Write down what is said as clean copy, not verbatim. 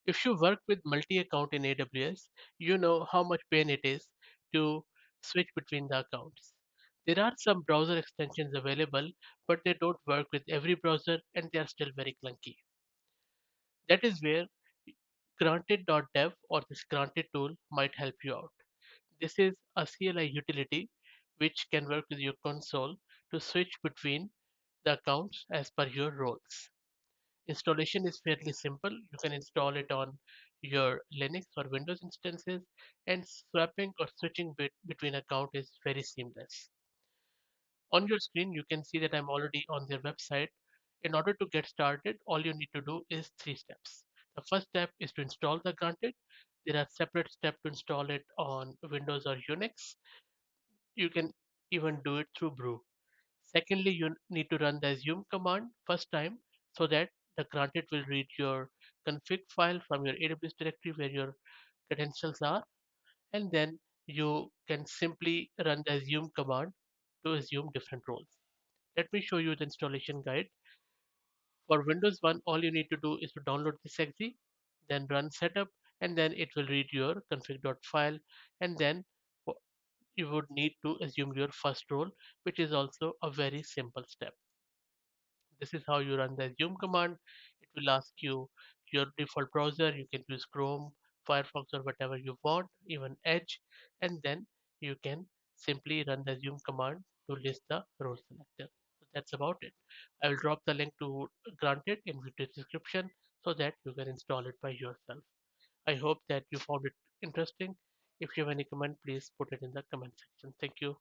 If you work with multi-account in AWS, you know how much pain it is to switch between the accounts. There are some browser extensions available, but they don't work with every browser and they are still very clunky. That is where granted.dev or this granted tool might help you out. This is a CLI utility which can work with your console to switch between the accounts as per your roles. Installation is fairly simple. You can install it on your Linux or Windows instances, and swapping or switching between account is very seamless. On your screen, you can see that I'm already on their website. In order to get started, all you need to do is three steps. The first step is to install the Granted. There are separate steps to install it on Windows or Unix. You can even do it through Brew. Secondly, you need to run the assume command first time so that the Granted will read your config file from your AWS directory where your credentials are, and then you can simply run the assume command to assume different roles. Let me show you the installation guide. For Windows 1, all you need to do is to download this exe, then run setup, and then it will read your config.file, and then you would need to assume your first role, which is also a very simple step. This is how you run the assume command. It will ask you your default browser. You can use Chrome, Firefox, or whatever you want, even Edge, and then you can simply run the assume command to list the role selector. So that's about it. I will drop the link to Granted in video description so that you can install it by yourself. I hope that you found it interesting. If you have any comment, please put it in the comment section. Thank you.